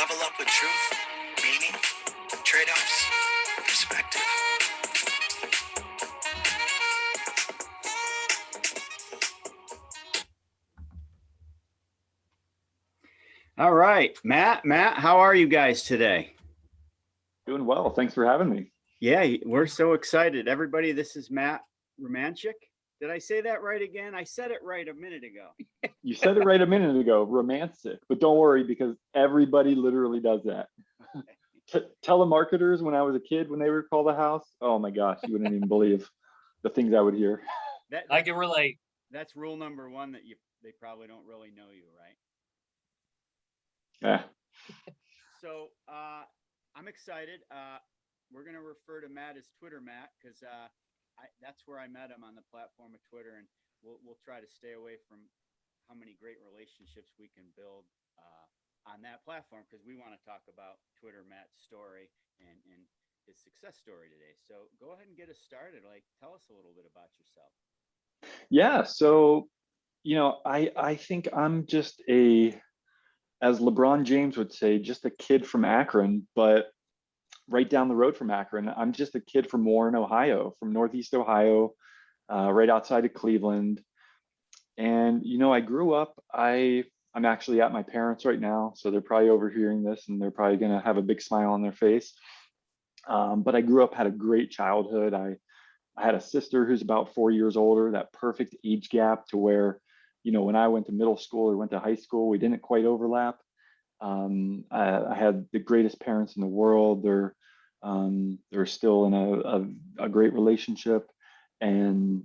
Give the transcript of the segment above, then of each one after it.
Level up with truth, meaning, trade-offs, perspective. All right, Matt, how are you guys today? Doing well. Thanks for having me. Yeah, we're so excited. Everybody, this is Matt Rumancik. Did I say that right again? I said it right a minute ago. You said it right a minute ago, Rumancik, but don't worry because everybody literally does that. Telemarketers, when I was a kid, when they would call the house, oh my gosh, you wouldn't even believe the things I would hear. I can relate. That's rule number one, that they probably don't really know you, right? Yeah. So I'm excited. We're going to refer to Matt as Twitter Matt because that's where I met him, on the platform of Twitter, and we'll try to stay away from how many great relationships we can build on that platform, because we want to talk about Twitter Matt's story and his success story today. So go ahead and get us started. Tell us a little bit about yourself. Yeah. So, I think I'm just as LeBron James would say, just a kid from Akron, but right down the road from Akron. I'm just a kid from Warren, Ohio, from Northeast Ohio, right outside of Cleveland. And, I grew up, I'm actually at my parents right now, so they're probably overhearing this and they're probably going to have a big smile on their face. But I grew up, had a great childhood. I had a sister who's about 4 years older, that perfect age gap to where, when I went to middle school or went to high school, we didn't quite overlap. I had the greatest parents in the world. They're still in a great relationship. And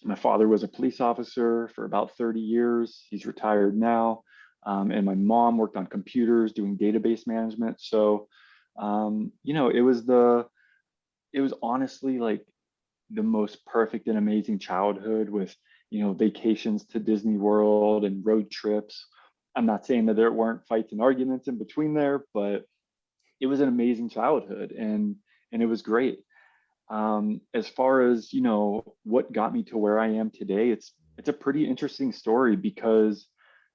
my father was a police officer for about 30 years. He's retired now. And my mom worked on computers doing database management. So, it was honestly like the most perfect and amazing childhood with, vacations to Disney World and road trips. I'm not saying that there weren't fights and arguments in between there, but it was an amazing childhood and it was great. As far as, what got me to where I am today, it's a pretty interesting story because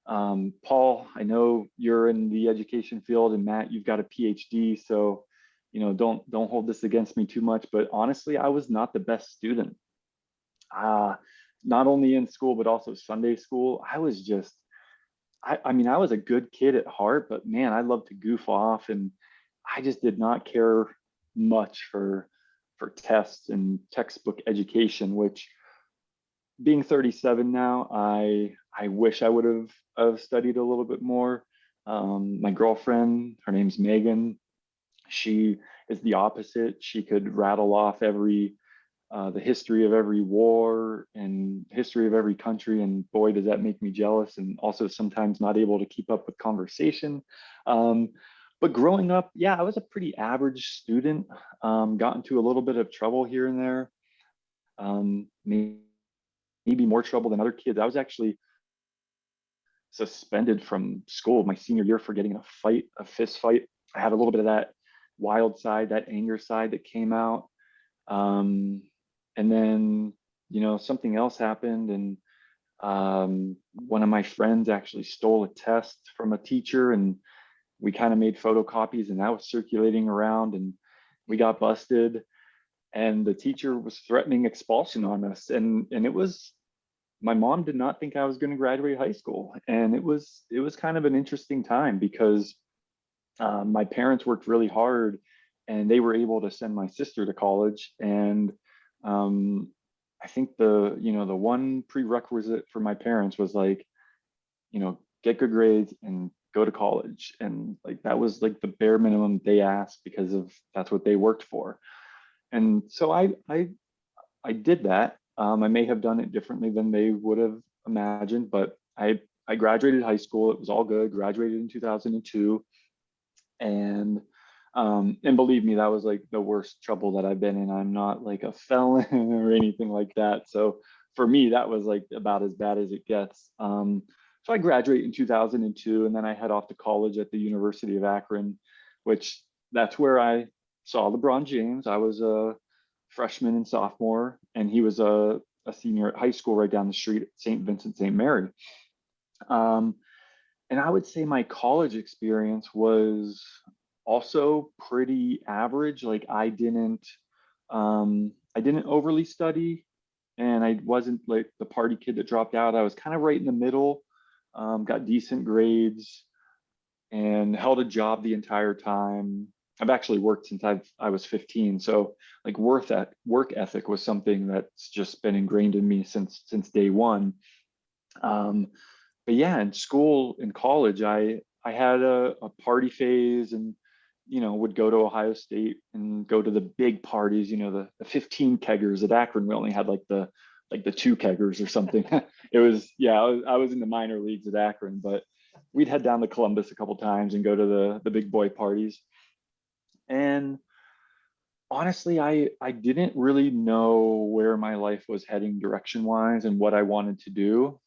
Paul, I know you're in the education field, and Matt, you've got a PhD, so don't hold this against me too much, but honestly, I was not the best student. Not only in school, but also Sunday school. I was just, I mean, I was a good kid at heart, but man, I love to goof off, and I just did not care much for tests and textbook education, which, being 37 now, I wish I would have studied a little bit more. My girlfriend, her name's Megan, she is the opposite. She could rattle off the history of every war and history of every country, and boy, does that make me jealous, and also sometimes not able to keep up with conversation. But growing up, yeah, I was a pretty average student. Got into a little bit of trouble here and there, maybe more trouble than other kids. I was actually suspended from school my senior year for getting a fist fight. I had a little bit of that wild side, that anger side that came out. And then, something else happened, and one of my friends actually stole a test from a teacher, and we kind of made photocopies, and that was circulating around, and we got busted, and the teacher was threatening expulsion on us. And it was, my mom did not think I was going to graduate high school. And it was kind of an interesting time because my parents worked really hard, and they were able to send my sister to college. And I think the one prerequisite for my parents was like, get good grades and go to college. And like, that was like the bare minimum they asked, because that's what they worked for. And so I did that. I may have done it differently than they would have imagined, but I graduated high school. It was all good. Graduated in 2002. And believe me, that was like the worst trouble that I've been in. I'm not like a felon or anything like that. So for me, that was like about as bad as it gets. So I graduated in 2002, and then I head off to college at the University of Akron, which that's where I saw LeBron James. I was a freshman and sophomore, and he was a senior at high school right down the street at St. Vincent St. Mary. And I would say my college experience was also pretty average. Like I didn't overly study, and I wasn't like the party kid that dropped out. I was kind of right in the middle, got decent grades, and held a job the entire time. I've actually worked since I was 15, so like work ethic was something that's just been ingrained in me since day one. Um, but yeah, in school, in college, I had a party phase, and would go to Ohio State and go to the big parties, the 15 keggers. At Akron, we only had like the two keggers or something. It was, yeah, I was in the minor leagues at Akron, but we'd head down to Columbus a couple times and go to the big boy parties. And honestly, I didn't really know where my life was heading direction wise and what I wanted to do.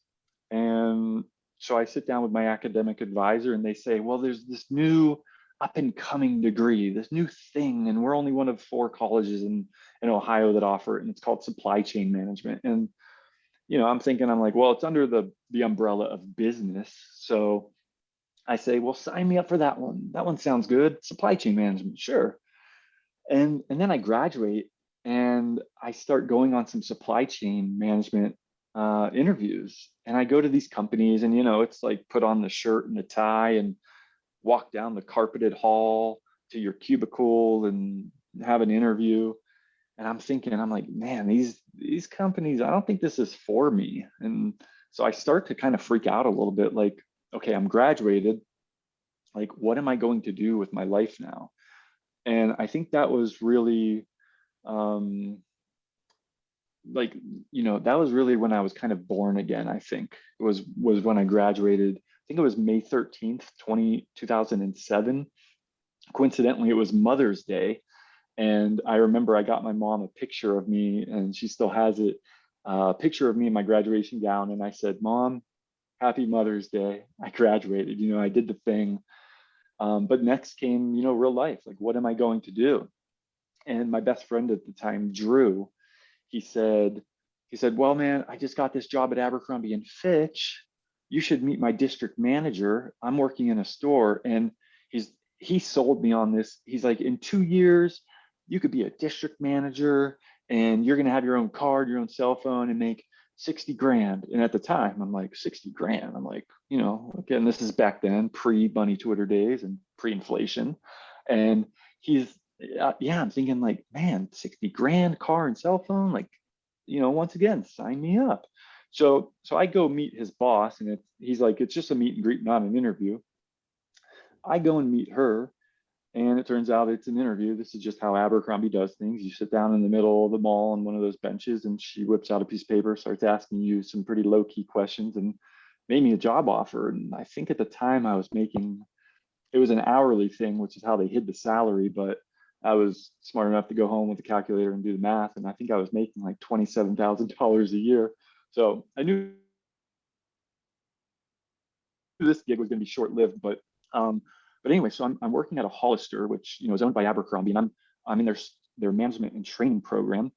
And so I sit down with my academic advisor, and they say, well, there's this new up and coming degree, this new thing, and we're only one of 4 colleges in Ohio that offer it, and it's called supply chain management. And I'm like, well, it's under the umbrella of business. So I say, well, sign me up for that one. That one sounds good. Supply chain management, sure. And then I graduate, and I start going on some supply chain management interviews. And I go to these companies, and it's like put on the shirt and the tie and walk down the carpeted hall to your cubicle and have an interview. And I'm like, man, these companies, I don't think this is for me. And so I start to kind of freak out a little bit, like, okay, I'm graduated. Like, what am I going to do with my life now? And I think that was really um like that was really when I was kind of born again. I think it was when I graduated. I think it was May 13th 2007. Coincidentally, it was Mother's Day, and I remember I got my mom a picture of me, and she still has it, a picture of me in my graduation gown. And I said, Mom, happy Mother's Day. I graduated, I did the thing. But next came, real life. Like, what am I going to do? And my best friend at the time, Drew, he said, well, man, I just got this job at Abercrombie and Fitch. You should meet my district manager. I'm working in a store. And he sold me on this. He's like, in 2 years, you could be a district manager, and you're going to have your own card, your own cell phone, and make 60 grand. And at the time, I'm like, 60 grand. I'm like, again, this is back then, pre-bunny Twitter days and pre-inflation. And he's, yeah, I'm thinking like, man, 60 grand, car and cell phone, like, once again, sign me up. So I go meet his boss, and he's like, it's just a meet and greet, not an interview. I go and meet her, and it turns out it's an interview. This is just how Abercrombie does things. You sit down in the middle of the mall on one of those benches, and she whips out a piece of paper, starts asking you some pretty low key questions, and made me a job offer. And I think at the time I was making, it was an hourly thing, which is how they hid the salary, but I was smart enough to go home with a calculator and do the math. And I think I was making like $27,000 a year. So I knew this gig was going to be short lived, but anyway, so I'm working at a Hollister, which is owned by Abercrombie, and I'm in their management and training program,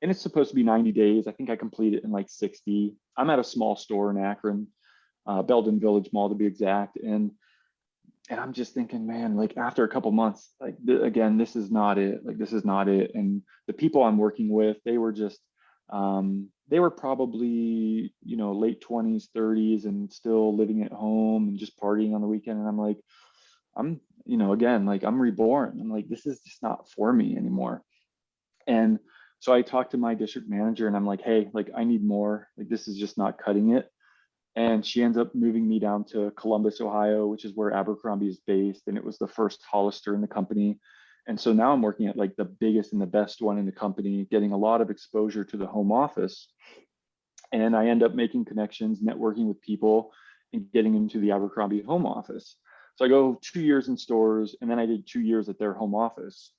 and it's supposed to be 90 days. I think I complete it in like 60. I'm at a small store in Akron, Belden Village Mall to be exact, and I'm just thinking, man, like after a couple months, like again, this is not it. Like, this is not it. And the people I'm working with, they were just they were probably late 20s, 30s, and still living at home and just partying on the weekend. And I'm like, again, like, I'm reborn. I'm like, this is just not for me anymore. And so I talked to my district manager, and I'm like, hey, like, I need more. Like, this is just not cutting it. And she ends up moving me down to Columbus, Ohio, which is where Abercrombie is based. And it was the first Hollister in the company. And so now I'm working at like the biggest and the best one in the company, getting a lot of exposure to the home office. And I end up making connections, networking with people, and getting into the Abercrombie home office. So I go 2 years in stores, and then I did 2 years at their home office.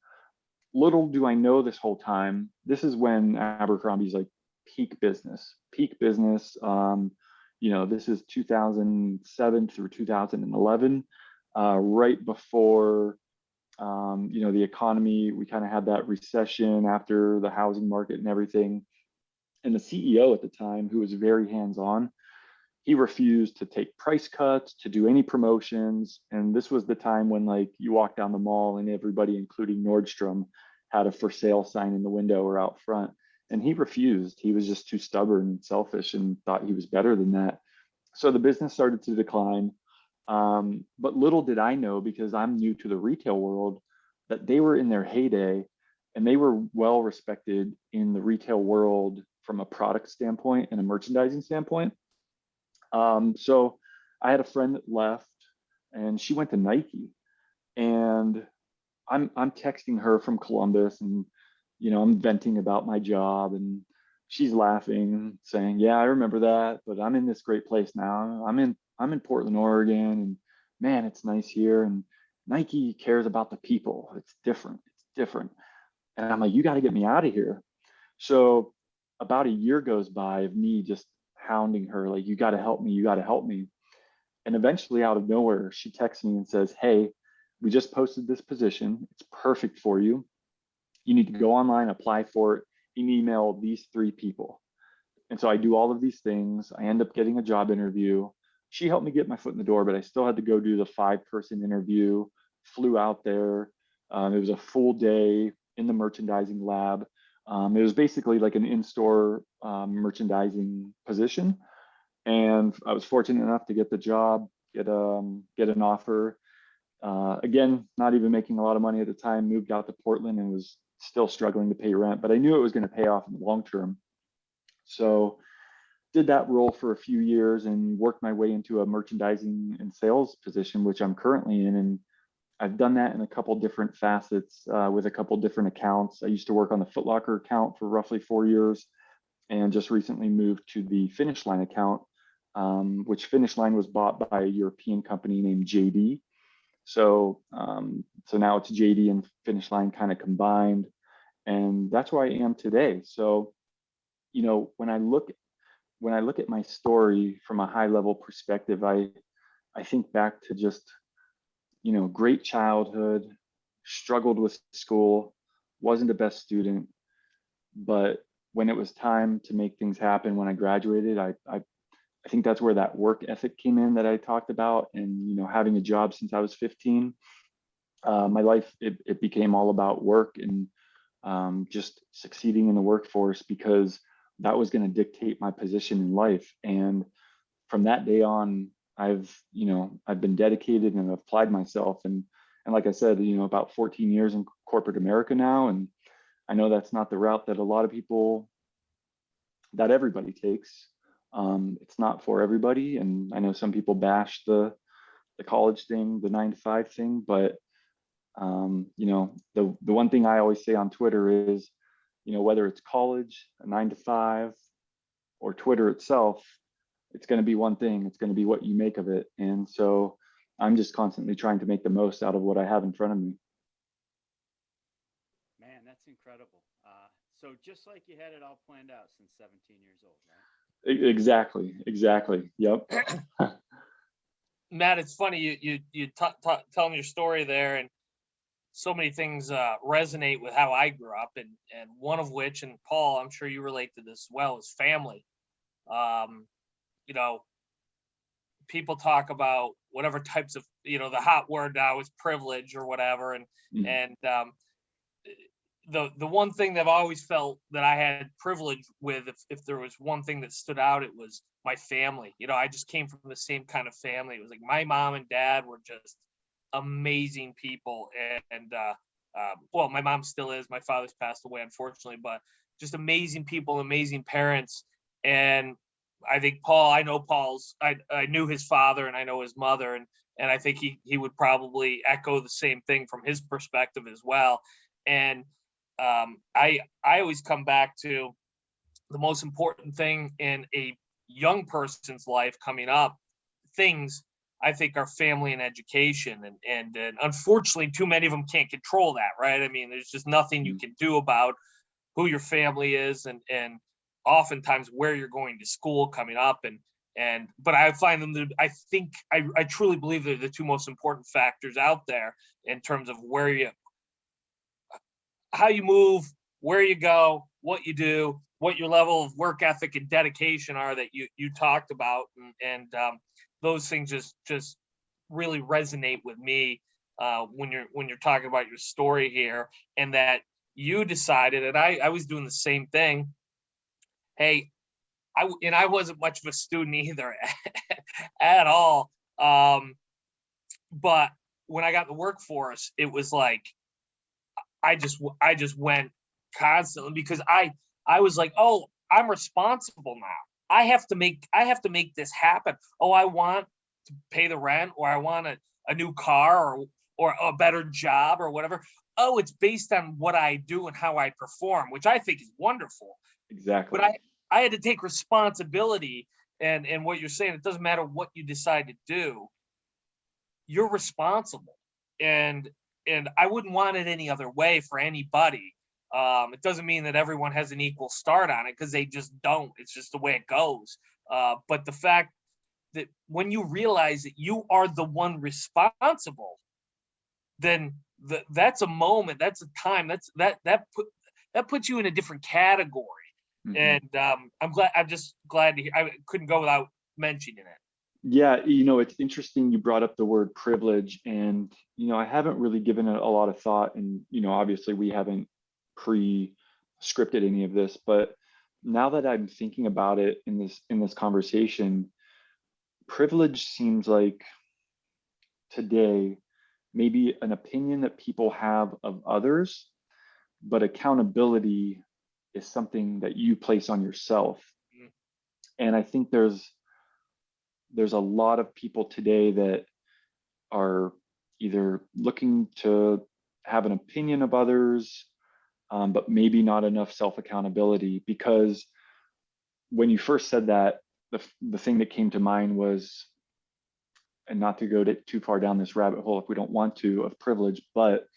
Little do I know this whole time, this is when Abercrombie's like peak business, peak business. This is 2007 through 2011, right before, the economy, we kind of had that recession after the housing market and everything. And the CEO at the time, who was very hands-on, he refused to take price cuts, to do any promotions. And this was the time when like you walk down the mall and everybody, including Nordstrom, had a for sale sign in the window or out front. And he refused. He was just too stubborn and selfish and thought he was better than that. So the business started to decline. But little did I know, because I'm new to the retail world, that they were in their heyday and they were well respected in the retail world from a product standpoint and a merchandising standpoint. So I had a friend that left and she went to Nike, and I'm texting her from Columbus, and I'm venting about my job, and she's laughing saying, yeah, I remember that, but I'm in this great place now. I'm in Portland, Oregon, and man, it's nice here, and Nike cares about the people. It's different. It's different. And I'm like, you got to get me out of here. So about a year goes by of me just hounding her, like, you got to help me, you got to help me. And eventually, out of nowhere, she texts me and says, hey, we just posted this position. It's perfect for you. You need to go online, apply for it, and email these 3 people. And so I do all of these things. I end up getting a job interview. She helped me get my foot in the door, but I still had to go do the 5-person interview, flew out there. It was a full day in the merchandising lab. It was basically like an in-store merchandising position. And I was fortunate enough to get the job, get an offer. Again, not even making a lot of money at the time, moved out to Portland and was still struggling to pay rent, but I knew it was going to pay off in the long term. So did that role for a few years and worked my way into a merchandising and sales position, which I'm currently in. And I've done that in a couple different facets with a couple different accounts. I used to work on the Foot Locker account for roughly 4 years, and just recently moved to the Finish Line account, which Finish Line was bought by a European company named JD. So now it's JD and Finish Line kind of combined, and that's where I am today. So, when I look at my story from a high level perspective, I think back to just, great childhood, struggled with school, wasn't the best student, but when it was time to make things happen, when I graduated, I think that's where that work ethic came in that I talked about. And, having a job since I was 15, my life, it became all about work and just succeeding in the workforce, because that was going to dictate my position in life. And from that day on, I've been dedicated and applied myself. And like I said, about 14 years in corporate America now. And I know that's not the route that a lot of people, that everybody takes. It's not for everybody. And I know some people bash the college thing, the 9-to-5 thing, but the one thing I always say on Twitter is, whether it's college, a 9-to-5, or Twitter itself, it's going to be one thing. It's going to be what you make of it. And so I'm just constantly trying to make the most out of what I have in front of me. Man, that's incredible. So just like you had it all planned out since 17 years old, right? Exactly. Yep. Matt, it's funny you telling your story there, and so many things resonate with how I grew up, and one of which, and Paul, I'm sure you relate to this as well, is family. People talk about whatever types of, the hot word now is privilege or whatever, and the one thing that I've always felt that I had privilege with, if there was one thing that stood out, it was my family. I just came from the same kind of family. It was like my mom and dad were just amazing people, and well, my mom still is. My father's passed away, unfortunately, but just amazing people, amazing parents. And I think I knew his father and I know his mother, and I think he would probably echo the same thing from his perspective as well. And I always come back to the most important thing in a young person's life coming up, things I think are family and education. And unfortunately, too many of them can't control that, right? I mean, there's just nothing you can do about who your family is, and oftentimes where you're going to school coming up. But I find them I truly believe they're the 2 most important factors out there in terms of how you move, where you go, what you do, what your level of work ethic and dedication are that you talked about, and those things just really resonate with me when you're talking about your story here, and that you decided, and I was doing the same thing. Hey, I wasn't much of a student either at all. But when I got in the workforce, it was like I just went constantly, because I was like, oh, I'm responsible now. I have to make this happen. Oh, I want to pay the rent, or I want a new car, or a better job, or whatever. Oh, it's based on what I do and how I perform, which I think is wonderful. Exactly. But I had to take responsibility, and what you're saying, it doesn't matter what you decide to do, you're responsible. And I wouldn't want it any other way for anybody. It doesn't mean that everyone has an equal start on it, because they just don't. It's just the way it goes. But the fact that when you realize that you are the one responsible, then that's a moment, that's a time, that puts you in a different category. And I'm just glad to hear. I couldn't go without mentioning it. Yeah, it's interesting you brought up the word privilege, and I haven't really given it a lot of thought, and obviously we haven't pre-scripted any of this, but now that I'm thinking about it in this conversation, privilege seems like today maybe an opinion that people have of others, but accountability is something that you place on yourself. And I think there's a lot of people today that are either looking to have an opinion of others, but maybe not enough self-accountability. Because when you first said that, the thing that came to mind was, and not to go too far down this rabbit hole if we don't want to, of privilege, but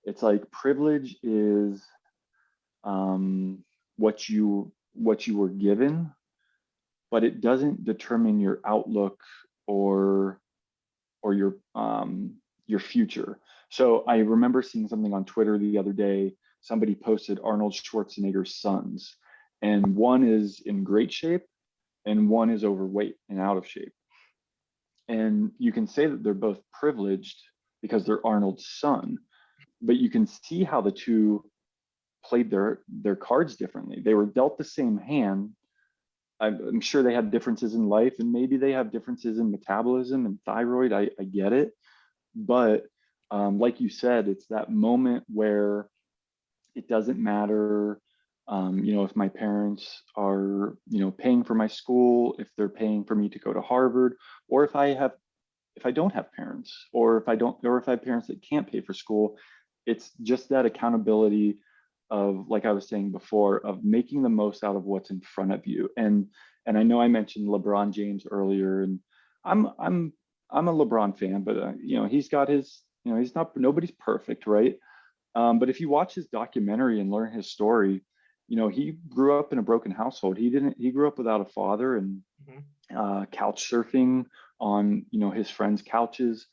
it's like privilege is what you were given, but it doesn't determine your outlook or your future. So I remember seeing something on Twitter the other day. Somebody posted Arnold Schwarzenegger's sons, and one is in great shape and one is overweight and out of shape. And you can say that they're both privileged because they're Arnold's son, but you can see how the two played their cards differently. They were dealt the same hand. I'm sure they had differences in life, and maybe they have differences in metabolism and thyroid. I get it. But like you said, it's that moment where it doesn't matter, if my parents are, paying for my school, if they're paying for me to go to Harvard, or if I don't have parents, or if I have parents that can't pay for school. It's just that accountability of, like I was saying before, of making the most out of what's in front of you. And I know I mentioned LeBron James earlier, and I'm a LeBron fan, but he's got his, nobody's perfect, right? But if you watch his documentary and learn his story, he grew up in a broken household. He grew up without a father, and couch surfing on his friends' couches.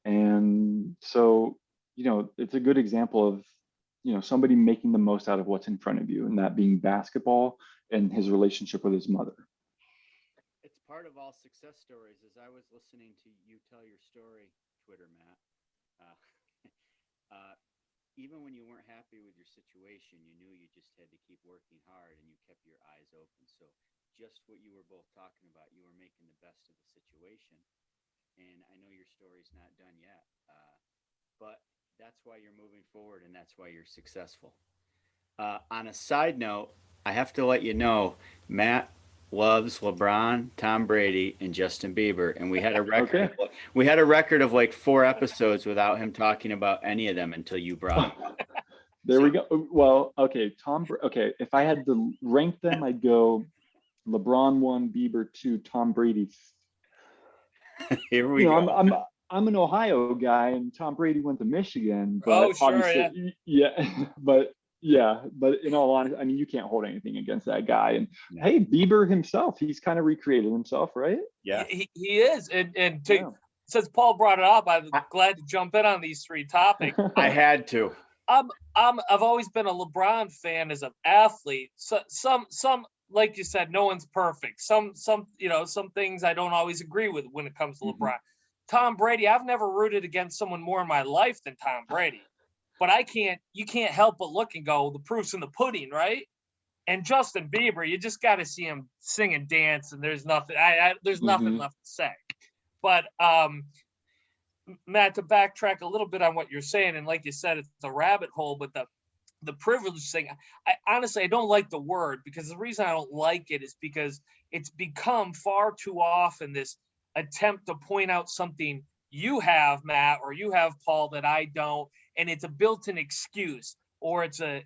And so it's a good example of somebody making the most out of what's in front of you, and that being basketball and his relationship with his mother. It's part of all success stories. As I was listening to you tell your story, Twitter, Matt, even when you weren't happy with your situation, you knew you just had to keep working hard, and you kept your eyes open. So just what you were both talking about, you were making the best of the situation. And I know your story's not done yet, but that's why you're moving forward, and that's why you're successful. On a side note, I have to let you know, Matt loves LeBron, Tom Brady, and Justin Bieber, and we had a record. Okay. We had a record of like 4 episodes without him talking about any of them until you brought it up. There we go. Well, okay, okay, if I had to rank them, I'd go LeBron 1, Bieber 2, Tom Brady. Here we go. I'm an Ohio guy, and Tom Brady went to Michigan, but Oh, sure, obviously, yeah, but in all honesty, I mean, you can't hold anything against that guy. And hey, Bieber himself, he's kind of recreated himself, right? Yeah, he is. And since Paul brought it up, I'm glad to jump in on these 3 topics. I had to. I've always been a LeBron fan as an athlete. So some like you said, no one's perfect. Some some things I don't always agree with when it comes to LeBron. Tom Brady, I've never rooted against someone more in my life than Tom Brady. But you can't help but look and go, the proof's in the pudding, right? And Justin Bieber, you just got to see him sing and dance, and there's nothing there's nothing left to say. But Matt, to backtrack a little bit on what you're saying, and like you said, it's a rabbit hole, but the privilege thing, I honestly, I don't like the word, because the reason I don't like it is because it's become far too often this attempt to point out something you have, Matt, or you have, Paul, that I don't, and it's a built-in excuse, or it's an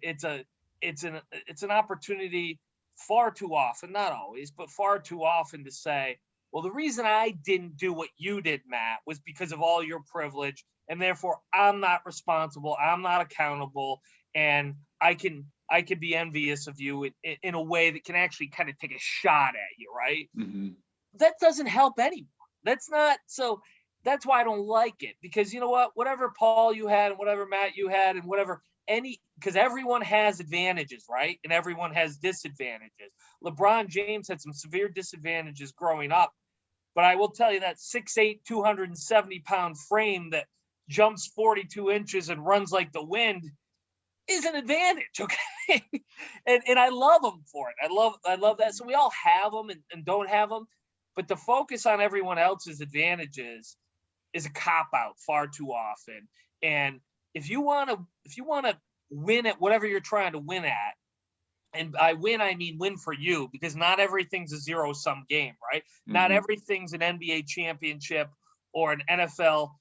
opportunity far too often, not always, but far too often, to say, well, the reason I didn't do what you did, Matt, was because of all your privilege, and therefore I'm not responsible, I'm not accountable, and I can be envious of you in a way that can actually kind of take a shot at you, right? That doesn't help anyone. That's why I don't like it, because you know what? Whatever Paul you had, and whatever Matt you had, and whatever because everyone has advantages, right? And everyone has disadvantages. LeBron James had some severe disadvantages growing up, but I will tell you that 6'8", 270-pound frame that jumps 42 inches and runs like the wind is an advantage, okay? and I love him for it. I love that. So we all have them and don't have them, but the focus on everyone else's advantages is a cop-out far too often. And if you want to win at whatever you're trying to win at, and by win, I mean win for you, because not everything's a zero-sum game, right? Not everything's an NBA championship or an NFL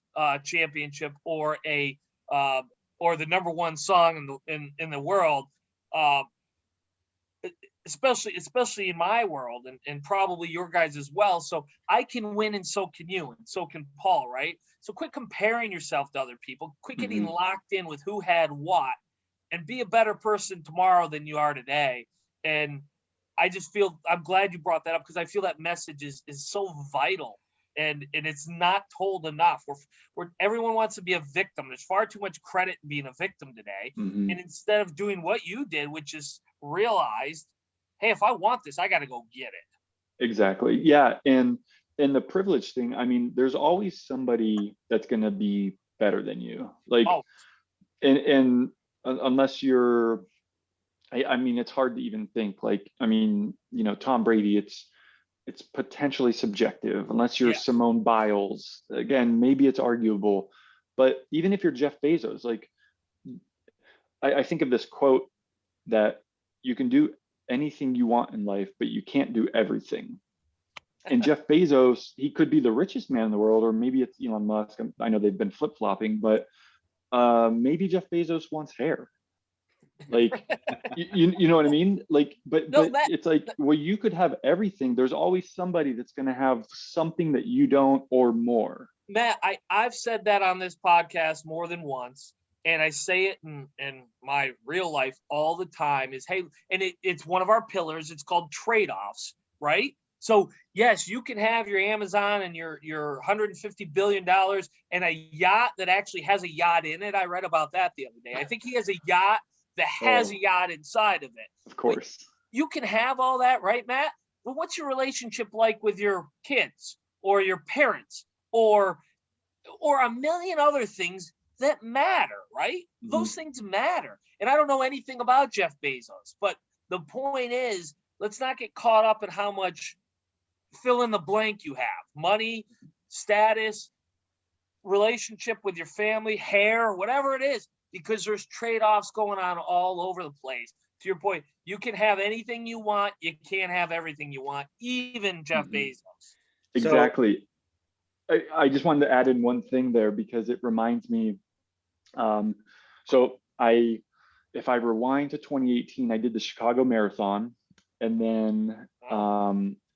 championship or or the number one song in the world, especially in my world, and probably your guys as well. So I can win, and so can you, and so can Paul, right? So quit comparing yourself to other people. Quit getting locked in with who had what, and be a better person tomorrow than you are today. And I'm glad you brought that up, because I feel that message is so vital, and it's not told enough. Where everyone wants to be a victim. There's far too much credit in being a victim today. And instead of doing what you did, which is realized, hey, if I want this, I got to go get it. Exactly. Yeah. And the privilege thing, I mean, there's always somebody that's going to be better than you. Like, and unless you're, I mean, it's hard to even think, like, I mean, Tom Brady, it's potentially subjective, unless you're Simone Biles. Again, maybe it's arguable, but even if you're Jeff Bezos, like, I think of this quote that you can do anything you want in life, but you can't do everything. And Jeff Bezos, he could be the richest man in the world, or maybe it's Elon Musk. I know they've been flip-flopping, but maybe Jeff Bezos wants hair. Like, you know what I mean? Like, but it's like, well, you could have everything. There's always somebody that's going to have something that you don't, or more. Matt, I've said that on this podcast more than once, and I say it in my real life all the time, is, hey, and it's one of our pillars. It's called trade-offs, right? So yes, you can have your Amazon and your $150 billion and a yacht that actually has a yacht in it. I read about that the other day. I think he has a yacht that has a yacht inside of it. Of course. But you can have all that, right, Matt? But what's your relationship like with your kids or your parents or a million other things that matter, right? Those things matter. And I don't know anything about Jeff Bezos, but the point is, let's not get caught up in how much fill in the blank you have: money, status, relationship with your family, hair, whatever it is, because there's trade-offs going on all over the place. To your point, you can have anything you want. You can't have everything you want, even Jeff Bezos. Exactly. I just wanted to add in one thing there, because it reminds me. So if I rewind to 2018, I did the Chicago Marathon, and then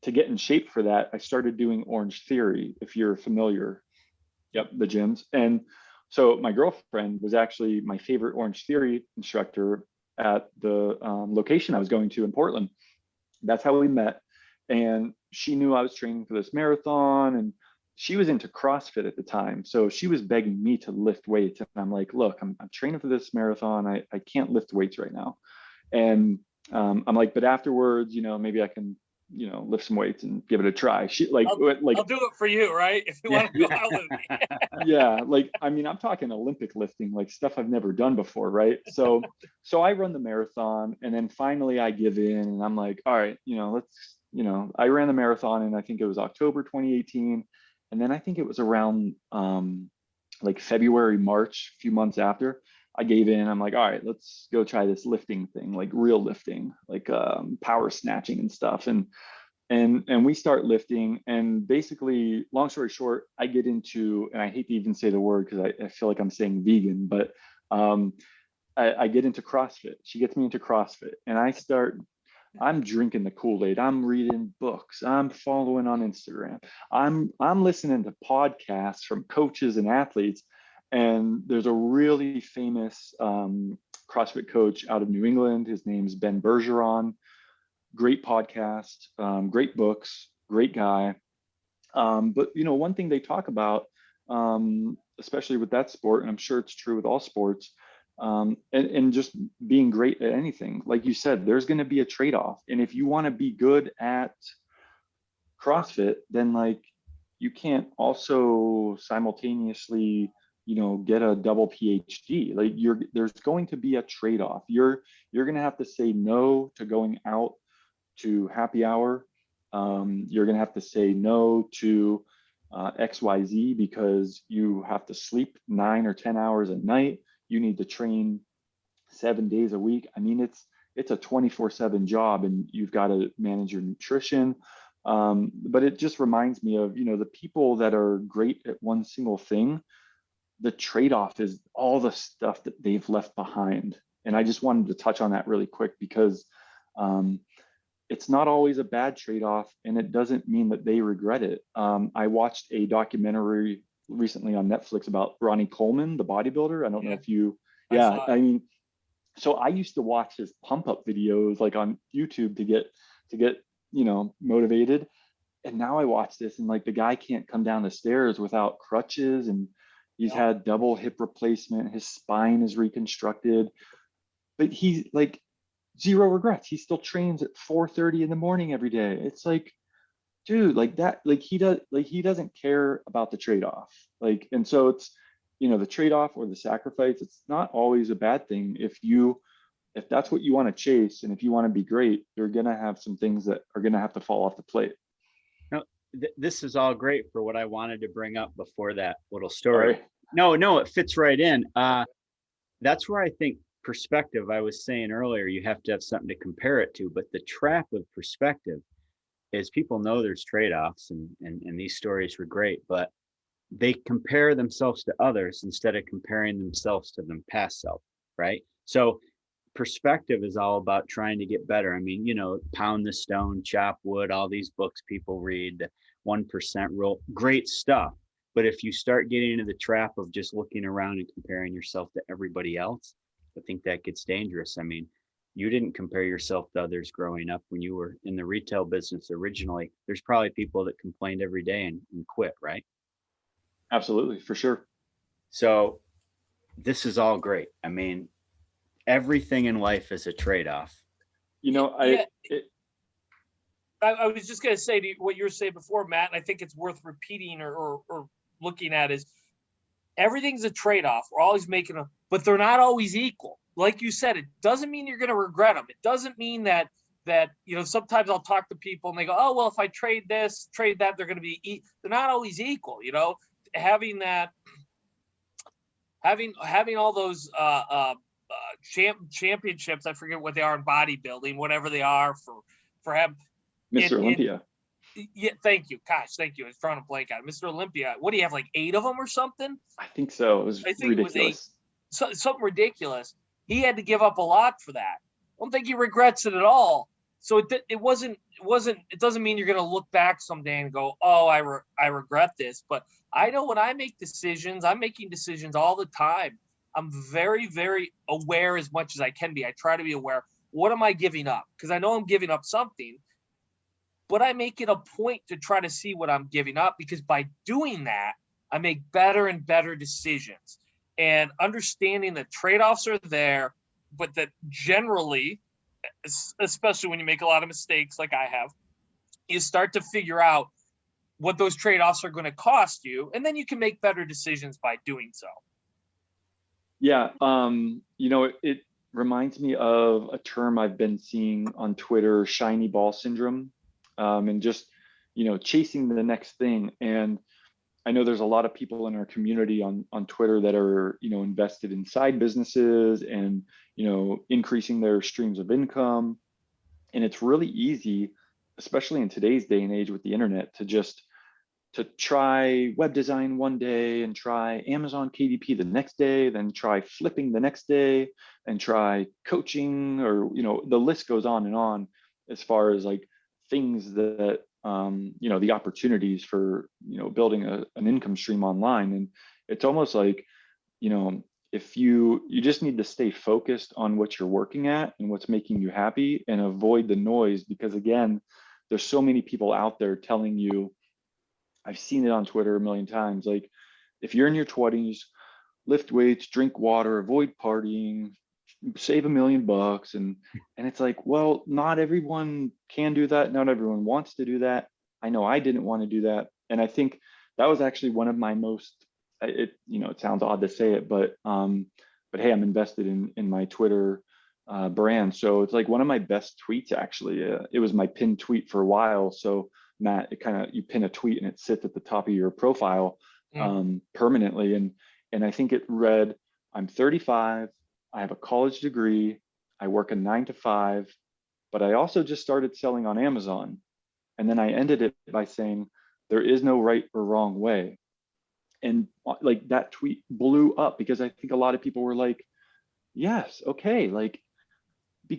to get in shape for that, I started doing Orange Theory, if you're familiar. Yep, the gyms. And so my girlfriend was actually my favorite Orange Theory instructor at the location I was going to in Portland. That's how we met. And she knew I was training for this marathon, and she was into CrossFit at the time. So she was begging me to lift weights. And I'm like, look, I'm training for this marathon. I can't lift weights right now. And I'm like, but afterwards, maybe I can, lift some weights and give it a try. She I'll do it for you, right? If you want to go out with me. Yeah, like, I mean, I'm talking Olympic lifting, like stuff I've never done before, right? So I run the marathon, and then finally I give in, and I'm like, all right, let's, I ran the marathon, and I think it was October 2018, and then I think it was around like February, March, a few months after, I gave in. I'm like, all right, let's go try this lifting thing, like real lifting, like power snatching and stuff. And we start lifting, and basically, long story short, I get into, and I hate to even say the word because I feel like I'm saying vegan, but I get into CrossFit. She gets me into CrossFit, and I'm drinking the Kool-Aid. I'm reading books. I'm following on Instagram. I'm listening to podcasts from coaches and athletes. And there's a really famous CrossFit coach out of New England. His name's Ben Bergeron. Great podcast, great books, great guy. But one thing they talk about, especially with that sport, and I'm sure it's true with all sports, and just being great at anything, like you said, there's going to be a trade-off. And if you want to be good at CrossFit, then like you can't also simultaneously get a double PhD. Like there's going to be a trade-off. You're going to have to say no to going out to happy hour. You're going to have to say no to XYZ because you have to sleep 9 or 10 hours a night. You need to train 7 days a week. I mean, it's a 24/7 job, and you've got to manage your nutrition. But it just reminds me of, the people that are great at one single thing. The trade-off is all the stuff that they've left behind. And I just wanted to touch on that really quick because it's not always a bad trade-off, and it doesn't mean that they regret it. I watched a documentary recently on Netflix about Ronnie Coleman, the bodybuilder. I don't know if you, I mean, so I used to watch his pump-up videos like on YouTube to get motivated. And now I watch this, and like the guy can't come down the stairs without crutches, and he's had double hip replacement. His spine is reconstructed, but he's like zero regrets. He still trains at 4:30 in the morning every day. It's like, dude, like that, like he doesn't care about the trade-off. Like, and so it's, the trade-off or the sacrifice, it's not always a bad thing. If that's what you want to chase, and if you want to be great, you're going to have some things that are going to have to fall off the plate. This is all great for what I wanted to bring up before that little story. Right. No, it fits right in. That's where I think perspective, I was saying earlier, you have to have something to compare it to, but the trap with perspective is people know there's trade-offs, and these stories were great, but they compare themselves to others instead of comparing themselves to them past self, right? So perspective is all about trying to get better. I mean, pound the stone, chop wood, all these books people read, the 1% rule, great stuff. But if you start getting into the trap of just looking around and comparing yourself to everybody else, I think that gets dangerous. I mean, you didn't compare yourself to others growing up when you were in the retail business originally. There's probably people that complained every day and quit, right? Absolutely, for sure. So this is all great. I mean, everything in life is a trade-off. I was just going to say to what you were saying before, Matt, and I think it's worth repeating or looking at is everything's a trade-off. We're always making them, but they're not always equal. Like you said, it doesn't mean you're going to regret them. It doesn't mean that sometimes I'll talk to people and they go, oh, well, if I trade this, trade that, they're going to be, they're not always equal. Having all those championships, I forget what they are in bodybuilding, whatever they are for having Mr. Olympia. Yeah, thank you. Gosh, thank you. I was trying to blank out. Mr. Olympia. What do you have, like 8 of them or something? I think so. It was ridiculous. Something ridiculous. He had to give up a lot for that. I don't think he regrets it at all. So it doesn't mean you're going to look back someday and go, oh, I regret this. But I know when I make decisions, I'm making decisions all the time. I'm very, very aware as much as I can be. I try to be aware. What am I giving up? Because I know I'm giving up something. but I make it a point to try to see what I'm giving up, because by doing that, I make better and better decisions, and understanding that trade-offs are there, but that generally, especially when you make a lot of mistakes like I have, you start to figure out what those trade-offs are going to cost you, and then you can make better decisions by doing so. Yeah, it reminds me of a term I've been seeing on Twitter, shiny ball syndrome, and just, chasing the next thing. And I know there's a lot of people in our community on Twitter that are, invested in side businesses and, increasing their streams of income. And it's really easy, especially in today's day and age with the internet, to try web design one day and try Amazon KDP the next day, then try flipping the next day, and try coaching, or, the list goes on and on as far as like things that, the opportunities for, building an income stream online. And it's almost like, if you just need to stay focused on what you're working at and what's making you happy, and avoid the noise, because again, there's so many people out there telling you, I've seen it on Twitter a million times, like, if you're in your 20s, lift weights, drink water, avoid partying, save $1 million. And it's like, well, not everyone can do that. Not everyone wants to do that. I know I didn't want to do that. And I think that was actually one of my most, it sounds odd to say it, but hey, I'm invested in my Twitter brand. So it's like one of my best tweets, actually. It was my pinned tweet for a while. So Matt, you pin a tweet and it sits at the top of your profile permanently. And I think it read, I'm 35, I have a college degree, I work a 9 to 5, but I also just started selling on Amazon. And then I ended it by saying, there is no right or wrong way. And like that tweet blew up, because I think a lot of people were like, yes, okay, like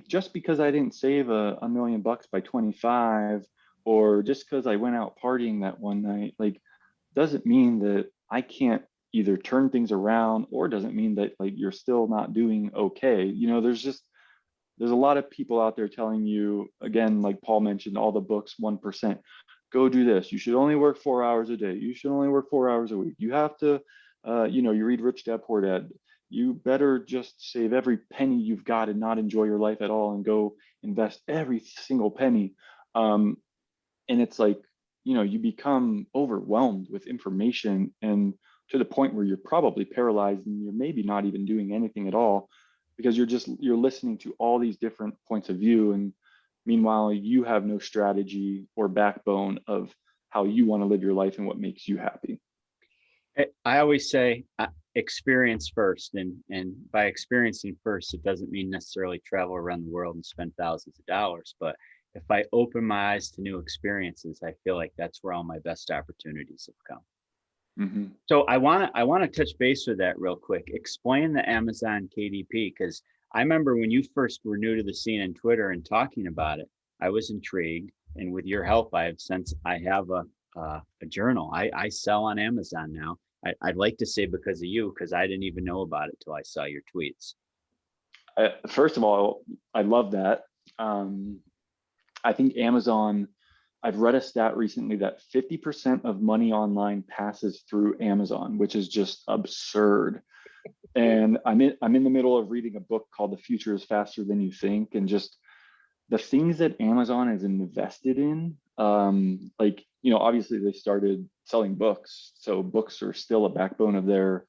just because I didn't save $1 million by 25, or just because I went out partying that one night, like, doesn't mean that I can't either turn things around, or doesn't mean that like you're still not doing okay. There's a lot of people out there telling you, again, like Paul mentioned, all the books, 1%, go do this. You should only work 4 hours a day. You should only work 4 hours a week. You have to, you read Rich Dad Poor Dad. You better just save every penny you've got and not enjoy your life at all, and go invest every single penny. And it's like, you become overwhelmed with information, and to the point where you're probably paralyzed, and you're maybe not even doing anything at all, because you're listening to all these different points of view. And meanwhile, you have no strategy or backbone of how you want to live your life and what makes you happy. I always say experience first, and by experiencing first, it doesn't mean necessarily travel around the world and spend thousands of dollars, but if I open my eyes to new experiences, I feel like that's where all my best opportunities have come. Mm-hmm. So I want to touch base with that real quick. Explain the Amazon KDP, because I remember when you first were new to the scene on Twitter and talking about it, I was intrigued, and with your help, I have a journal. I sell on Amazon now. I'd like to say because of you, because I didn't even know about it till I saw your tweets. First of all, I love that. I think Amazon, I've read a stat recently that 50% of money online passes through Amazon, which is just absurd. And I'm in the middle of reading a book called The Future is Faster Than You Think, and just the things that Amazon is invested in, obviously they started selling books, so books are still a backbone of their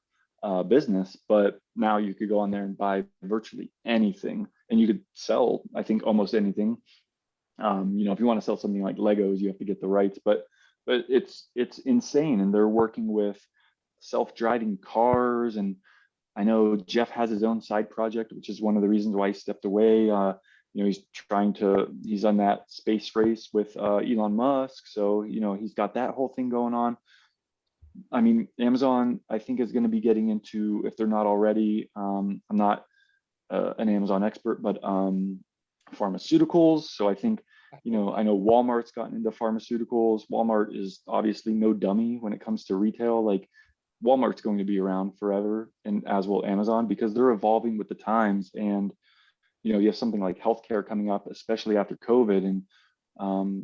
business, but now you could go on there and buy virtually anything, and you could sell, I think, almost anything. If you want to sell something like Legos, you have to get the rights, but it's insane. And they're working with self-driving cars, and I know Jeff has his own side project, which is one of the reasons why he stepped away. He's on that space race with Elon Musk, so he's got that whole thing going on. I mean, Amazon, I think, is going to be getting into, if they're not already, I'm not an Amazon expert, but pharmaceuticals. So I think, I know Walmart's gotten into pharmaceuticals. Walmart is obviously no dummy when it comes to retail. Like, Walmart's going to be around forever, and as will Amazon, because they're evolving with the times. And you have something like healthcare coming up, especially after COVID, and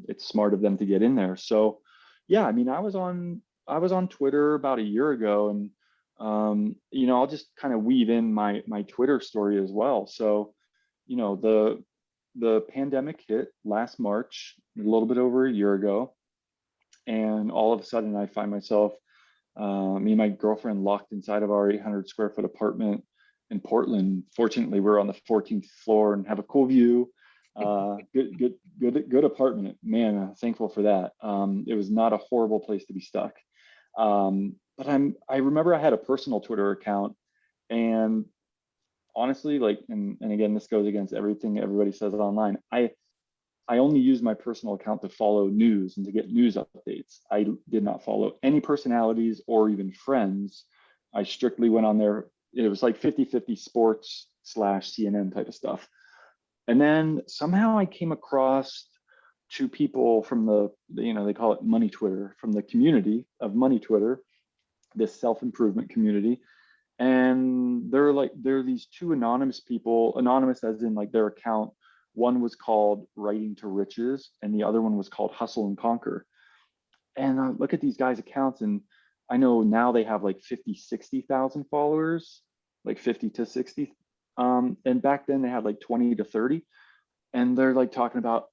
It's smart of them to get in there. So yeah, I mean, I was on Twitter about a year ago, and you know, I'll just kind of weave in my Twitter story as well. So, you know, the pandemic hit last March, a little bit over a year ago, and all of a sudden I find myself, me and my girlfriend, locked inside of our 800 square foot apartment in Portland. Fortunately, we're on the 14th floor and have a cool view. Good apartment, man. Thankful for that. It was not a horrible place to be stuck. But I remember I had a personal Twitter account, and honestly, like, and again, this goes against everything everybody says online. I only use my personal account to follow news and to get news updates. I did not follow any personalities or even friends. I strictly went on there. It was like 50-50 sports / CNN type of stuff. And then somehow I came across two people from you know, they call it Money Twitter, from the community of Money Twitter, this self-improvement community. And they're these two anonymous people, anonymous as in like their account. One was called Writing to Riches, and the other one was called Hustle and Conquer. And I look at these guys' accounts, and I know now they have like 50-60,000 followers, like 50 to 60. And back then they had like 20 to 30. And they're like talking about,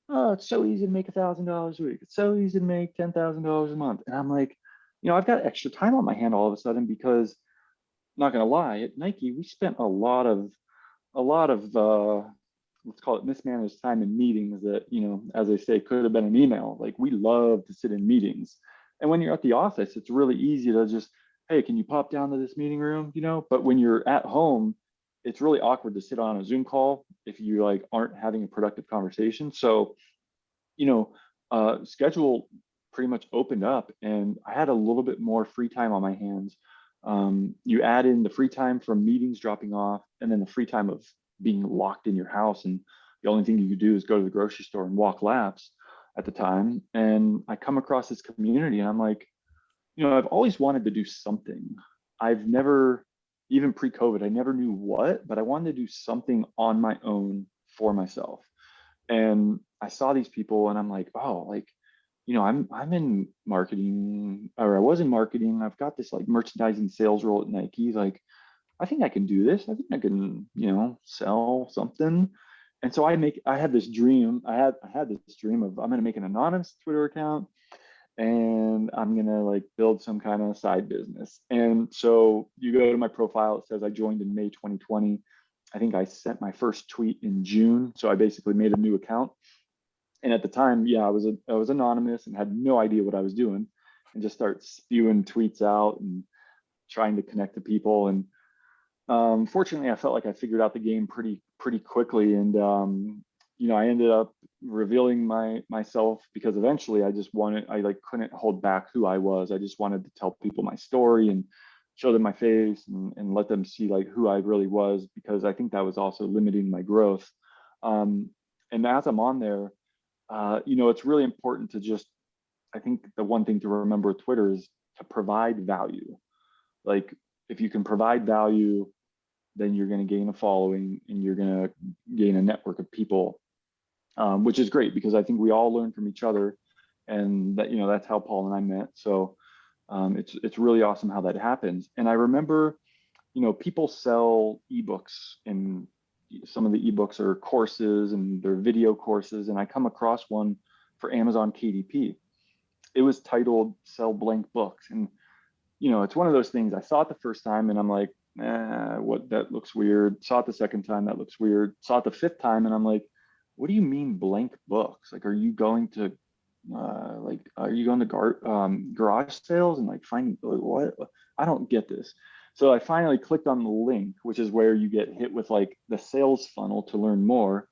oh, it's so easy to make $1,000 a week. It's so easy to make $10,000 a month. And I'm like, you know, I've got extra time on my hand all of a sudden, because, not gonna lie, at Nike, we spent a lot of let's call it mismanaged time in meetings that, you know, as they say, could have been an email. Like, we love to sit in meetings. And when you're at the office, it's really easy to just, hey, can you pop down to this meeting room? You know, but when you're at home, it's really awkward to sit on a Zoom call if you like aren't having a productive conversation. So, you know, schedule pretty much opened up, and I had a little bit more free time on my hands. You add in the free time from meetings dropping off, and then the free time of being locked in your house, and the only thing you could do is go to the grocery store and walk laps at the time. And I come across this community, and I'm like, you know, I've always wanted to do something. I've never, even pre-COVID, I never knew what, but I wanted to do something on my own for myself. And I saw these people, and I'm like, oh, like, you know, I'm in marketing, or I was in marketing. I've got this like merchandising sales role at Nike. Like, I think I can do this. I think I can, you know, sell something. And so I had this dream. I had this dream of, I'm going to make an anonymous Twitter account, and I'm going to like build some kind of side business. And so you go to my profile, it says I joined in May 2020. I think I sent my first tweet in June. So I basically made a new account. And at the time, yeah, I was anonymous and had no idea what I was doing, and just start spewing tweets out and trying to connect to people. And fortunately, I felt like I figured out the game pretty quickly. And you know, I ended up revealing myself, because eventually I like couldn't hold back who I was. I just wanted to tell people my story and show them my face, and let them see like who I really was, because I think that was also limiting my growth. And as I'm on there, you know, it's really important to just, I think the one thing to remember with Twitter is to provide value. Like, if you can provide value, then you're going to gain a following, and you're going to gain a network of people, which is great, because I think we all learn from each other, and that, you know, that's how Paul and I met. So it's really awesome how that happens. And I remember, you know, people sell ebooks, and some of the ebooks are courses, and they're video courses. And I come across one for Amazon KDP. It was titled Sell Blank Books. And, you know, it's one of those things, I saw it the first time and I'm like, what, that looks weird. Saw it the second time, that looks weird. Saw it the fifth time, and I'm like, what do you mean blank books? Like, are you going to garage sales and like finding, like, what? I don't get this. So I finally clicked on the link, which is where you get hit with like the sales funnel to learn more.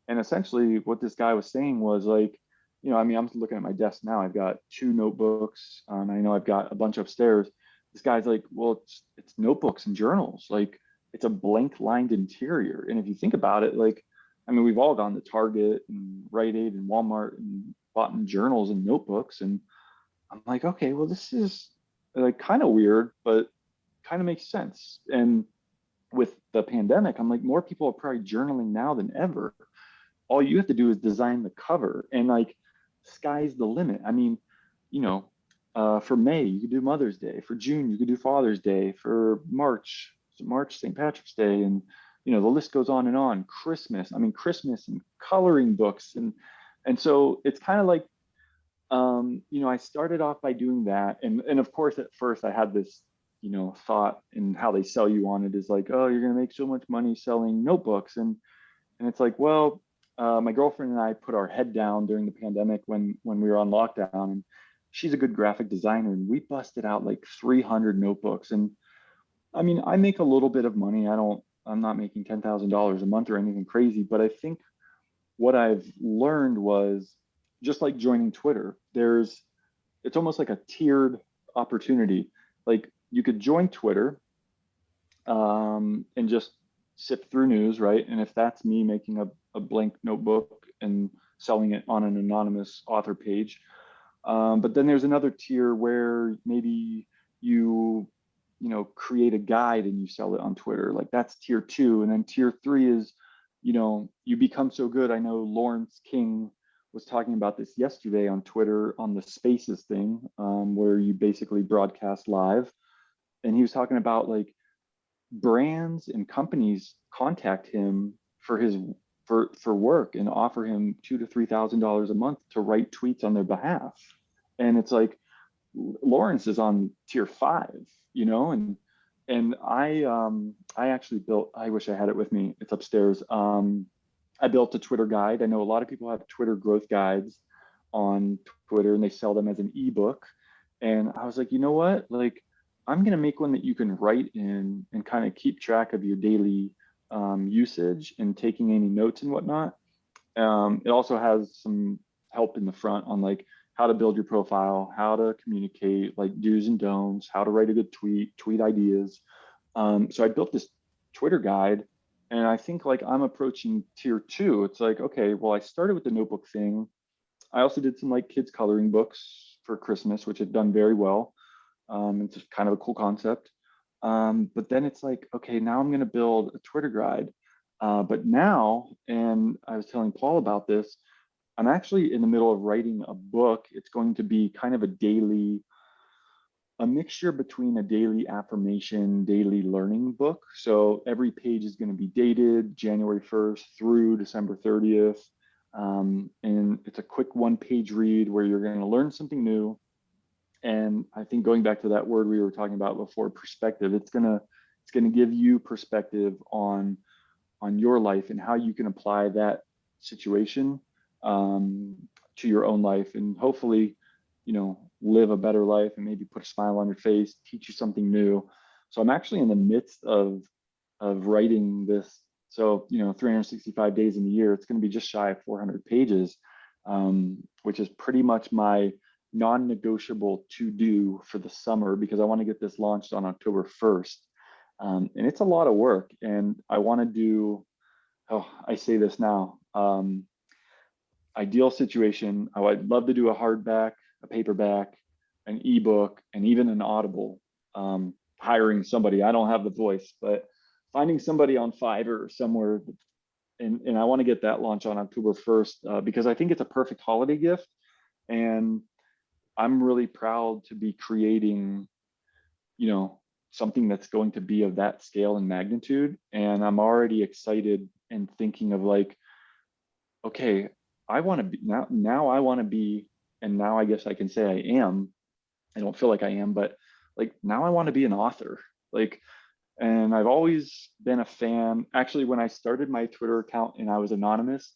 And essentially what this guy was saying was like, you know, I mean, I'm looking at my desk now. I've got 2 notebooks. I know I've got a bunch upstairs. This guy's like, well, it's notebooks and journals. Like, it's a blank lined interior. And if you think about it, like, I mean, we've all gone to Target and Rite Aid and Walmart and bought journals and notebooks. And I'm like, okay, well, this is like kind of weird, but kind of makes sense. And with the pandemic, I'm like, more people are probably journaling now than ever. all you have to do is design the cover, and like sky's the limit. I mean, you know, for May, you could do Mother's Day. For June, you could do Father's Day. For March, St. Patrick's Day, and you know, the list goes on and on. Christmas, I mean, Christmas and coloring books, and so it's kind of like, you know, I started off by doing that, and of course, at first, I had this, you know, thought in how they sell you on it is like, oh, you're gonna make so much money selling notebooks, and it's like, well, my girlfriend and I put our head down during the pandemic when we were on lockdown, and she's a good graphic designer, and we busted out like 300 notebooks. And I mean, I make a little bit of money. I'm not making $10,000 a month or anything crazy, but I think what I've learned was just like joining Twitter, it's almost like a tiered opportunity. Like you could join Twitter and just sift through news, right? And if that's me making a blank notebook and selling it on an anonymous author page, but then there's another tier where maybe you know, create a guide and you sell it on Twitter. Like that's tier 2. And then tier 3 is, you know, you become so good. I know Lawrence King was talking about this yesterday on Twitter on the Spaces thing, where you basically broadcast live. And he was talking about like brands and companies contact him for his for work and offer him $2,000 to $3,000 a month to write tweets on their behalf. And it's like, Lawrence is on tier 5, you know, and I actually built, I wish I had it with me, it's upstairs. I built a Twitter guide. I know a lot of people have Twitter growth guides on Twitter and they sell them as an ebook. And I was like, you know what? Like, I'm going to make one that you can write in and kind of keep track of your daily usage and taking any notes and whatnot. It also has some help in the front on like how to build your profile, how to communicate, like do's and don'ts, how to write a good tweet ideas. So I built this Twitter guide, and I think like I'm approaching tier 2. It's like, okay, well, I started with the notebook thing. I also did some like kids coloring books for Christmas, which had done very well. It's just kind of a cool concept. But then it's like, okay, now I'm going to build a Twitter guide. But now, and I was telling Paul about this, I'm actually in the middle of writing a book. It's going to be kind of a mixture between a daily affirmation, daily learning book. So every page is going to be dated January 1st through December 30th. And it's a quick 1-page read where you're going to learn something new. And I think going back to that word we were talking about before, perspective, it's gonna give you perspective on your life and how you can apply that situation to your own life, and hopefully, you know, live a better life and maybe put a smile on your face, teach you something new. So I'm actually in the midst of writing this. So, you know, 365 days in a year, it's going to be just shy of 400 pages, which is pretty much my non-negotiable to do for the summer, because I want to get this launched on October 1st. And it's a lot of work, and I want to do, I say this now, ideal situation, I would love to do a hardback, a paperback, an ebook, and even an Audible. Hiring somebody, I don't have the voice, but finding somebody on Fiverr or somewhere, and I want to get that launch on October 1st, because I think it's a perfect holiday gift. And I'm really proud to be creating, you know, something that's going to be of that scale and magnitude. And I'm already excited and thinking of like, okay, I want to be now I want to be, and now I guess I can say I am. I don't feel like I am, but like now I want to be an author. Like, and I've always been a fan. Actually, when I started my Twitter account and I was anonymous,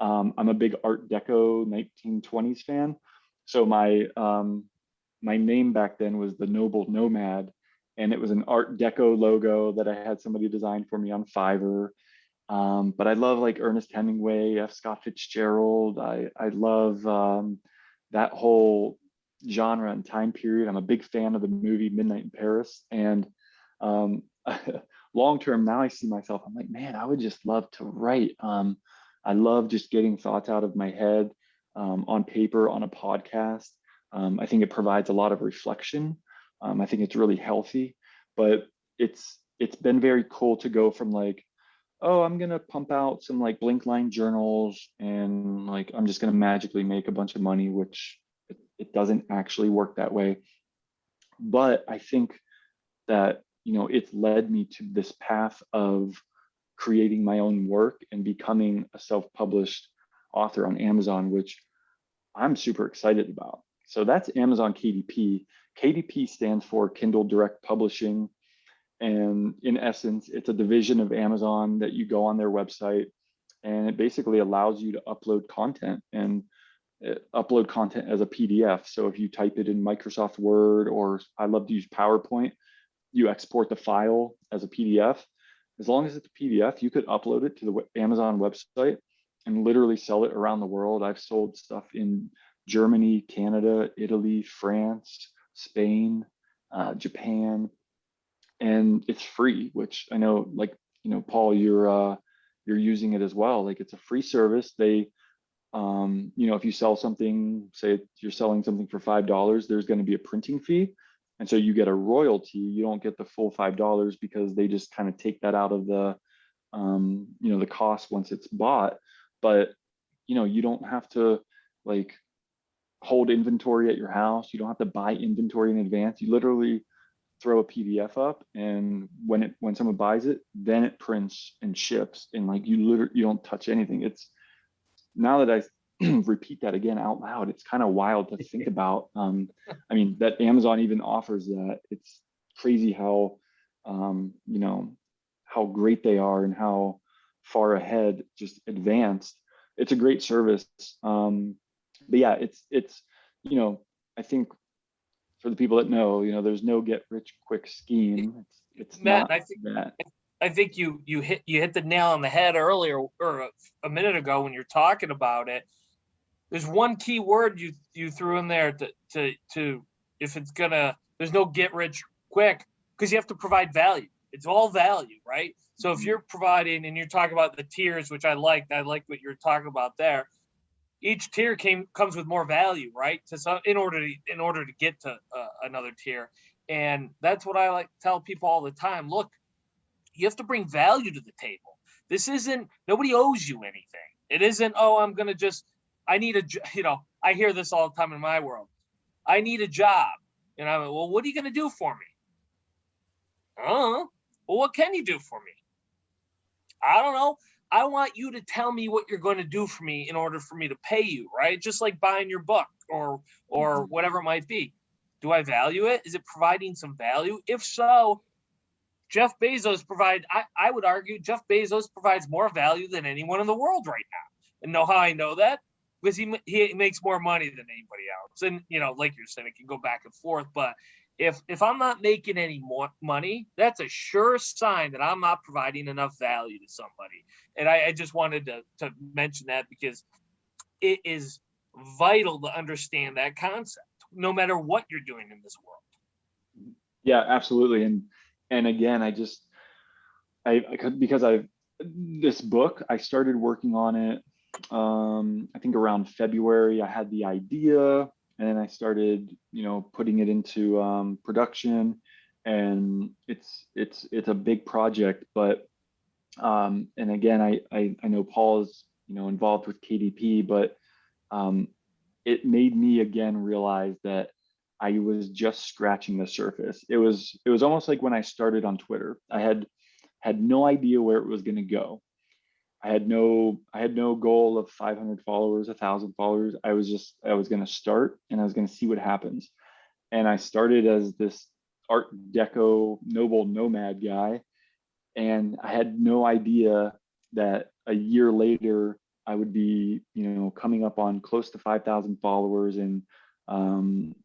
I'm a big Art Deco 1920s fan. So my name back then was the Noble Nomad, and it was an Art Deco logo that I had somebody design for me on Fiverr. But I love like Ernest Hemingway, F. Scott Fitzgerald. I love that whole genre and time period. I'm a big fan of the movie Midnight in Paris. And long term, now I see myself, I'm like, man, I would just love to write. I love just getting thoughts out of my head on paper, on a podcast. I think it provides a lot of reflection. I think it's really healthy, but it's been very cool to go from like, oh, I'm gonna pump out some like blank line journals and like I'm just gonna magically make a bunch of money, which it doesn't actually work that way. But I think that, you know, it's led me to this path of creating my own work and becoming a self-published author on Amazon, which I'm super excited about. So that's Amazon KDP. KDP stands for Kindle Direct Publishing. And in essence, it's a division of Amazon that you go on their website, and it basically allows you to upload content and upload content as a PDF. So if you type it in Microsoft Word, or I love to use PowerPoint, you export the file as a PDF. As long as it's a PDF, you could upload it to the Amazon website and literally sell it around the world. I've sold stuff in Germany, Canada, Italy, France, Spain, Japan, and it's free, which I know, like, you know, Paul, you're using it as well. Like, it's a free service. They, you know, if you sell something, say you're selling something for $5, there's going to be a printing fee, and so you get a royalty. You don't get the full $5 because they just kind of take that out of the, you know, the cost once it's bought. But you know, you don't have to like hold inventory at your house. You don't have to buy inventory in advance. You literally throw a PDF up, and when someone buys it, then it prints and ships, and like you don't touch anything. It's, now that I repeat that again out loud, it's kind of wild to think about. I mean, that Amazon even offers that. It's crazy how, you know, how great they are and how far ahead, just advanced. It's a great service. But yeah, it's, you know, I think for the people that know, you know, there's no get rich quick scheme. It's Matt, not that. I think you hit the nail on the head earlier, or a minute ago, when you're talking about it. There's one key word you threw in there to if it's gonna, there's no get rich quick, because you have to provide value. It's all value, right? So if you're providing, and you're talking about the tiers, which I like what you're talking about there. Each tier comes with more value, right? In order to get to another tier, and that's what I like to tell people all the time. Look, you have to bring value to the table. This isn't, nobody owes you anything. It isn't, oh, I'm gonna just, I need a, you know, I hear this all the time in my world. I need a job, and I'm like, well, what are you gonna do for me? Well, what can you do for me? I don't know. I want you to tell me what you're going to do for me in order for me to pay you, right? Just like buying your book or whatever it might be. Do I value it? Is it providing some value? If so, Jeff Bezos I would argue Jeff Bezos provides more value than anyone in the world right now. And know how I know that? Because he makes more money than anybody else. And, you know, like you're saying, it can go back and forth, but if I'm not making any more money, that's a sure sign that I'm not providing enough value to somebody. And I just wanted to mention that, because it is vital to understand that concept, no matter what you're doing in this world. Yeah, absolutely. And again, because this book, I started working on it, I think around February. I had the idea, and then I started, you know, putting it into production, and it's a big project. But and again, I know Paul is, you know, involved with KDP, but it made me again realize that I was just scratching the surface. It was almost like when I started on Twitter. I had no idea where it was going to go. I had no goal of 500 followers, 1,000 followers. I was going to start, and I was going to see what happens. And I started as this Art Deco noble nomad guy, and I had no idea that a year later I would be, you know, coming up on close to 5,000 followers, and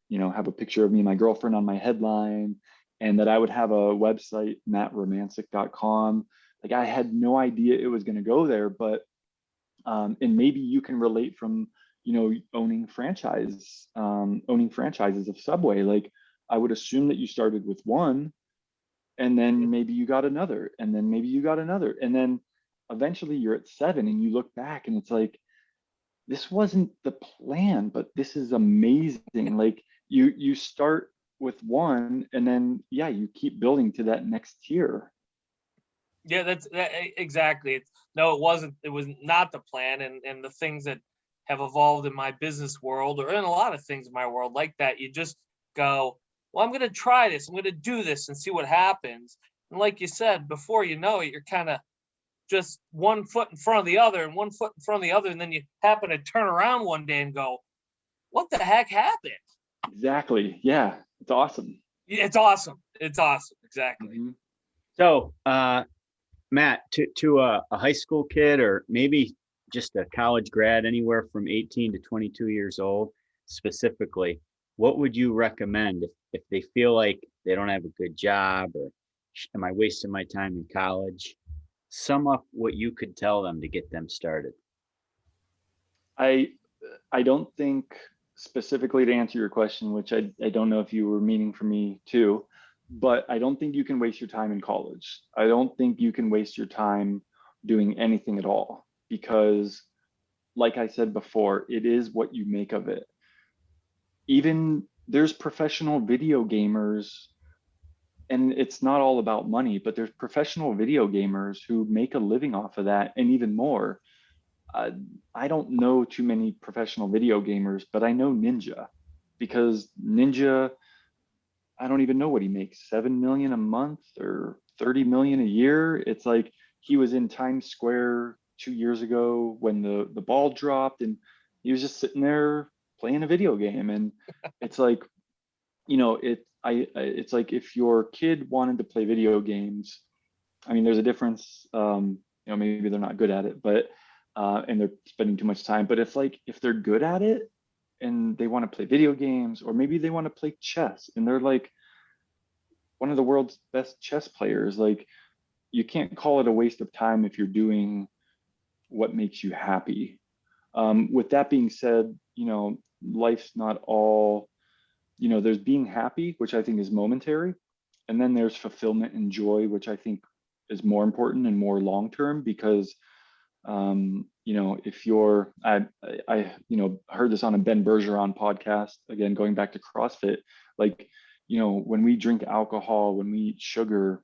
you know, have a picture of me and my girlfriend on my headline, and that I would have a website, mattrumancik.com. Like, I had no idea it was going to go there. But and maybe you can relate from, you know, owning franchises of Subway. Like, I would assume that you started with one, and then maybe you got another, and then maybe you got another, and then eventually you're at 7, and you look back and it's like, this wasn't the plan, but this is amazing. Like, you start with one, and then, yeah, you keep building to that next tier. Yeah, exactly. No, it wasn't. It was not the plan, and the things that have evolved in my business world, or in a lot of things in my world like that, you just go, well, I'm going to try this. I'm going to do this and see what happens. And like you said, before you know it, you're kind of just one foot in front of the other and one foot in front of the other, and then you happen to turn around one day and go, what the heck happened? Exactly. Yeah, it's awesome. Yeah, it's awesome. It's awesome. Exactly. Mhm. So, Matt, to a high school kid, or maybe just a college grad, anywhere from 18 to 22 years old, specifically, what would you recommend if they feel like they don't have a good job, or am I wasting my time in college? Sum up what you could tell them to get them started. I I don't think, specifically to answer your question, which I don't know if you were meaning for me too, but I don't think you can waste your time in college. I don't think you can waste your time doing anything at all, because like I said before, it is what you make of it. Even there's professional video gamers, and it's not all about money, but there's professional video gamers who make a living off of that and even more. uh, I don't know too many professional video gamers, but I know Ninja, because Ninja, I don't even know what he makes, 7 million a month or 30 million a year. It's like he was in Times Square 2 years ago when the ball dropped, and he was just sitting there playing a video game. And it's like, it's like if your kid wanted to play video games, I mean, there's a difference. Maybe they're not good at it, but and they're spending too much time. But if they're good at it and they want to play video games, or maybe they want to play chess and they're like one of the world's best chess players, like, you can't call it a waste of time if you're doing what makes you happy. With that being said, life's not all, there's being happy, which I think is momentary, and then there's fulfillment and joy, which I think is more important and more long term. Because if you're, heard this on a Ben Bergeron podcast, again, going back to CrossFit, like, when we drink alcohol, when we eat sugar,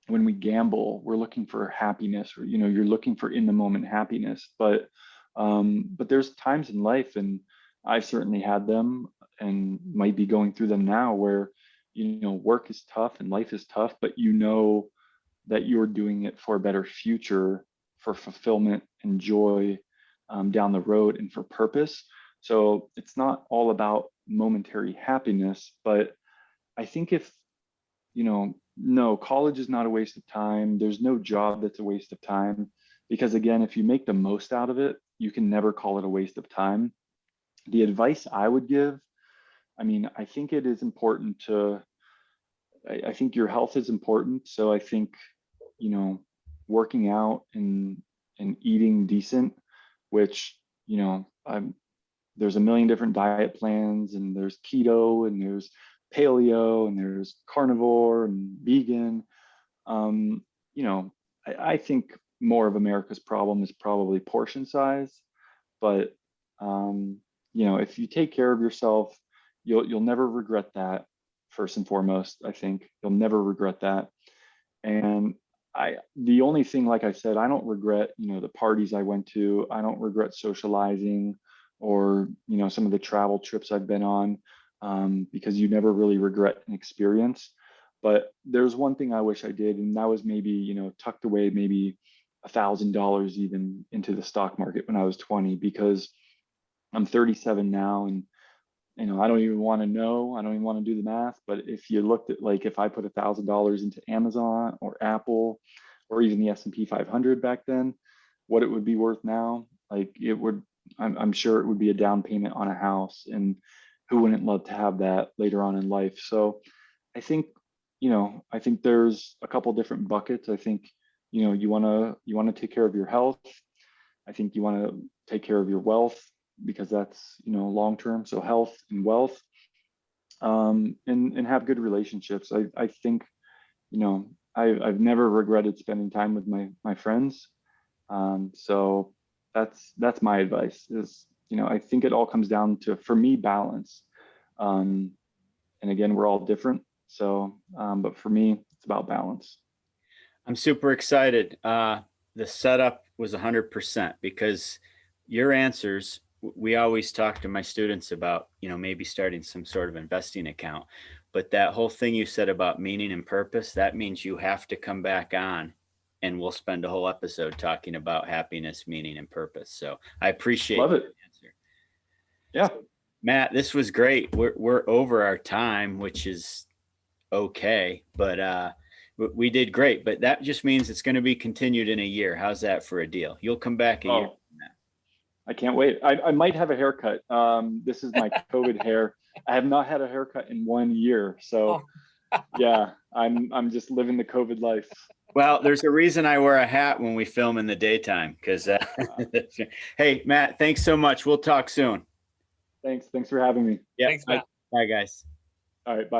when we gamble, we're looking for happiness, or, you're looking for in the moment happiness. But there's times in life, and I've certainly had them and might be going through them now, where, work is tough and life is tough, but that you're doing it for a better future, for fulfillment and joy down the road, and for purpose. So it's not all about momentary happiness. But I think if, no, college is not a waste of time. There's no job that's a waste of time, because again, if you make the most out of it, you can never call it a waste of time. The advice I would give, I mean, I think it is important to, I think your health is important. So I think, working out and eating decent, which, there's a million different diet plans, and there's keto, and there's paleo, and there's carnivore and vegan. Um, I think more of America's problem is probably portion size. But if you take care of yourself, you'll never regret that. First and foremost, I think you'll never regret that. And the only thing, like I said, I don't regret, the parties I went to. I don't regret socializing, or, some of the travel trips I've been on, because you never really regret an experience. But there's one thing I wish I did, and that was maybe, tucked away maybe $1,000 even into the stock market when I was 20, because I'm 37 now, and I don't even want to know. I don't even want to do the math. But if you looked at, like, if I put $1,000 into Amazon or Apple, or even the S&P 500 back then, what it would be worth now, like, it would, I'm sure it would be a down payment on a house. And who wouldn't love to have that later on in life? So I think, I think there's a couple different buckets. I think, you want to take care of your health. I think you want to take care of your wealth, because that's, long term. So health and wealth, and have good relationships. I think, I've never regretted spending time with my friends. So that's my advice is, I think it all comes down to, for me, balance. And again, we're all different. So, but for me, it's about balance. I'm super excited. The setup was 100% because your answers, we always talk to my students about, maybe starting some sort of investing account. But that whole thing you said about meaning and purpose, that means you have to come back on and we'll spend a whole episode talking about happiness, meaning, and purpose. So I appreciate Love it. your answer. Yeah. Matt, this was great. We're over our time, which is okay, but we did great. But that just means it's going to be continued in a year. How's that for a deal? You'll come back a year Oh, I can't wait. I might have a haircut. This is my COVID hair. I have not had a haircut in 1 year. So yeah, I'm just living the COVID life. Well, there's a reason I wear a hat when we film in the daytime because, hey, Matt, thanks so much. We'll talk soon. Thanks for having me. Yeah. Thanks, Matt. Bye, guys. All right, bye.